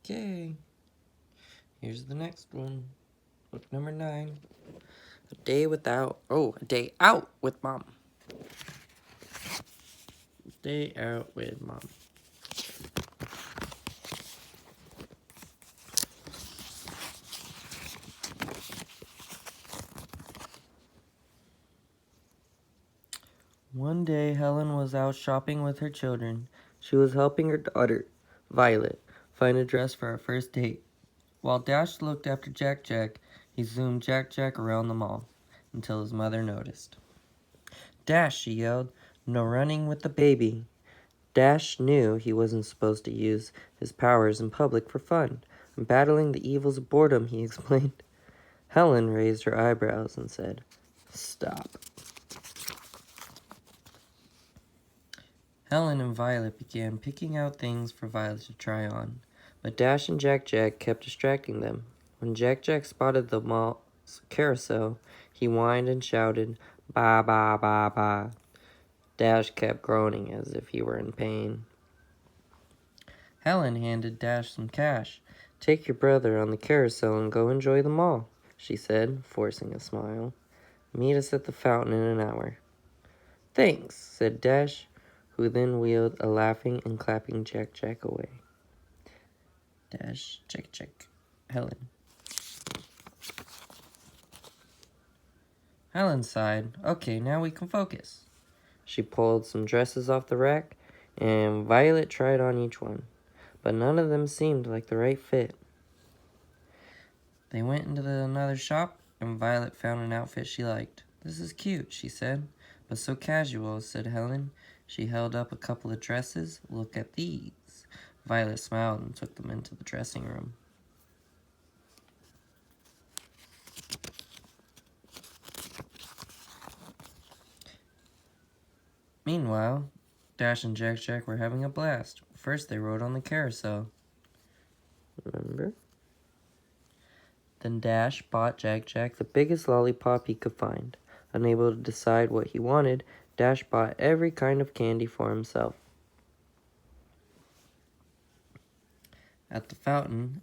Okay, here's the next one. Book number 9. A day out with mom. Day out with mom. One day, Helen was out shopping with her children. She was helping her daughter, Violet, find a dress for her first date. While Dash looked after Jack Jack, he zoomed Jack Jack around the mall until his mother noticed. Dash, she yelled, no running with the baby. Dash knew he wasn't supposed to use his powers in public for fun. I'm battling the evils of boredom, he explained. Helen raised her eyebrows and said, Stop. Helen and Violet began picking out things for Violet to try on, but Dash and Jack Jack kept distracting them. When Jack Jack spotted the mall's carousel, he whined and shouted, Ba ba ba ba. Dash kept groaning as if he were in pain. Helen handed Dash some cash. Take your brother on the carousel and go enjoy the mall, she said, forcing a smile. Meet us at the fountain in an hour. Thanks, said Dash, who then wheeled a laughing and clapping Jack Jack away. Dash, Jack Jack, Helen. Helen sighed. Okay, now we can focus. She pulled some dresses off the rack, and Violet tried on each one, but none of them seemed like the right fit. They went into another shop, and Violet found an outfit she liked. This is cute, she said. But so casual, said Helen. She held up a couple of dresses. Look at these. Violet smiled and took them into the dressing room. Meanwhile, Dash and Jack Jack were having a blast. First, they rode on the carousel. Remember? Then Dash bought Jack Jack the biggest lollipop he could find. Unable to decide what he wanted, Dash bought every kind of candy for himself. At the fountain,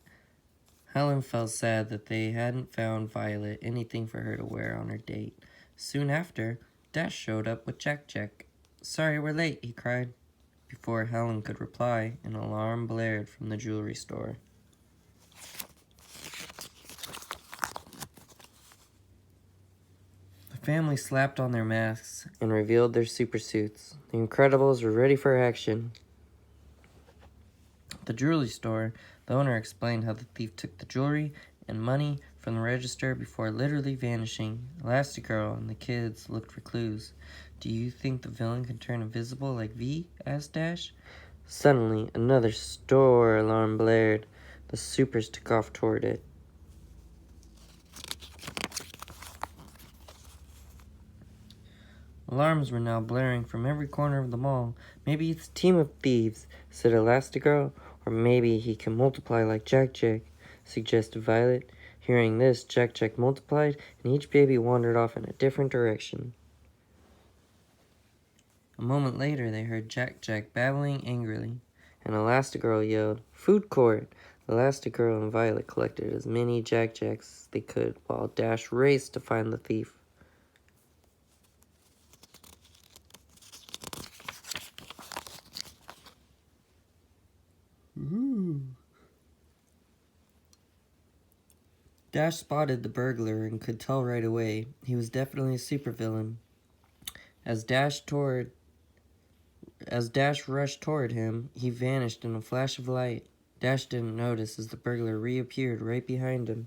Helen felt sad that they hadn't found Violet anything for her to wear on her date. Soon after, Dash showed up with Jack Jack. Sorry we're late, he cried. Before Helen could reply, an alarm blared from the jewelry store. The family slapped on their masks and revealed their super suits. The Incredibles were ready for action. At the jewelry store, the owner explained how the thief took the jewelry and money from the register before literally vanishing. Elastigirl and the kids looked for clues. Do you think the villain can turn invisible like V? Asked Dash. Suddenly, another store alarm blared. The supers took off toward it. Alarms were now blaring from every corner of the mall. Maybe it's a team of thieves, said Elastigirl. Or maybe he can multiply like Jack Jack, suggested Violet. Hearing this, Jack Jack multiplied, and each baby wandered off in a different direction. A moment later, they heard Jack Jack babbling angrily, and Elastigirl yelled, Food court! Elastigirl and Violet collected as many Jack Jacks as they could, while Dash raced to find the thief. Dash spotted the burglar and could tell right away. He was definitely a supervillain. As Dash rushed toward him, he vanished in a flash of light. Dash didn't notice as the burglar reappeared right behind him.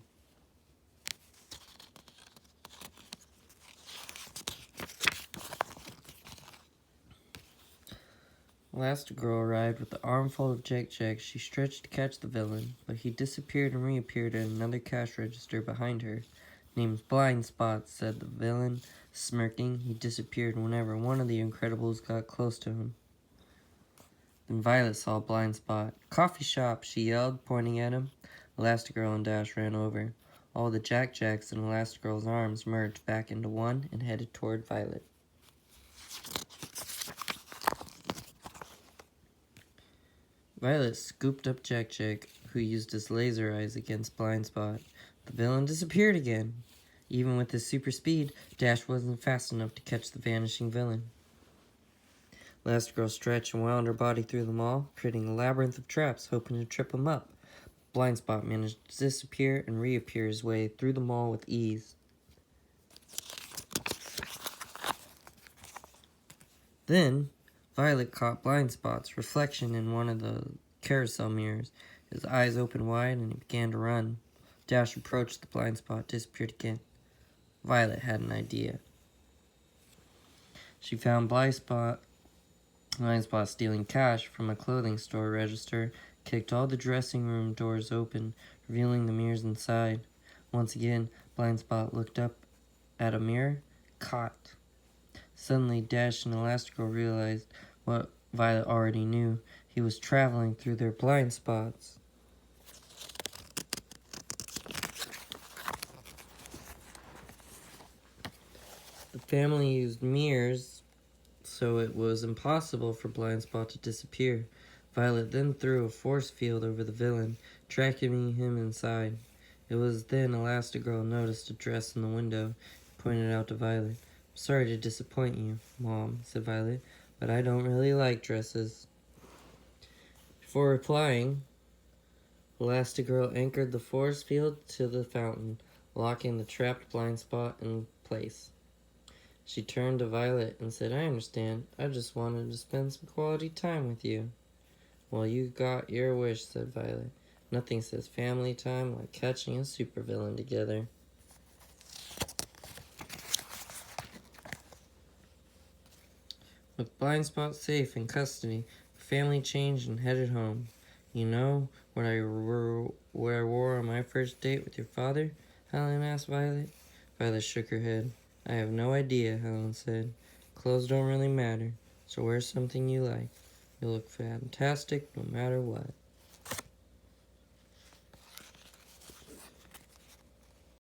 Elastigirl arrived with an armful of Jack Jack. She stretched to catch the villain, but he disappeared and reappeared at another cash register behind her. Name's Blind Spot, said the villain, smirking. He disappeared whenever one of the Incredibles got close to him. Then Violet saw Blind Spot. Coffee shop, she yelled, pointing at him. Elastigirl and Dash ran over. All the Jack Jacks in Elastigirl's arms merged back into one and headed toward Violet. Violet scooped up Jack Jack, who used his laser eyes against Blind Spot. The villain disappeared again. Even with his super speed, Dash wasn't fast enough to catch the vanishing villain. Elastigirl stretched and wound her body through them all, creating a labyrinth of traps, hoping to trip him up. Blind Spot managed to disappear and reappear his way through the mall with ease. Then, Violet caught Blind Spot's reflection in one of the carousel mirrors. His eyes opened wide and he began to run. Dash approached the Blind Spot, disappeared again. Violet had an idea. She found Blind Spot stealing cash from a clothing store register, kicked all the dressing room doors open, revealing the mirrors inside. Once again, Blind Spot looked up at a mirror, caught. Suddenly, Dash and Elastigirl realized what Violet already knew. He was traveling through their blind spots. The family used mirrors, so it was impossible for Blind Spot to disappear. Violet then threw a force field over the villain, tracking him inside. It was then Elastigirl noticed a dress in the window and pointed out to Violet. "Sorry to disappoint you, Mom," said Violet, "but I don't really like dresses." Before replying, Elastigirl anchored the force field to the fountain, locking the trapped Blind Spot in place. She turned to Violet and said, "I understand. I just wanted to spend some quality time with you." "Well, you got your wish," said Violet. "Nothing says family time like catching a supervillain together." With Blind Spot safe in custody, the family changed and headed home. "You know what I wore on my first date with your father?" Helen asked Violet. Violet shook her head. "I have no idea," Helen said. "Clothes don't really matter, so wear something you like. You'll look fantastic no matter what."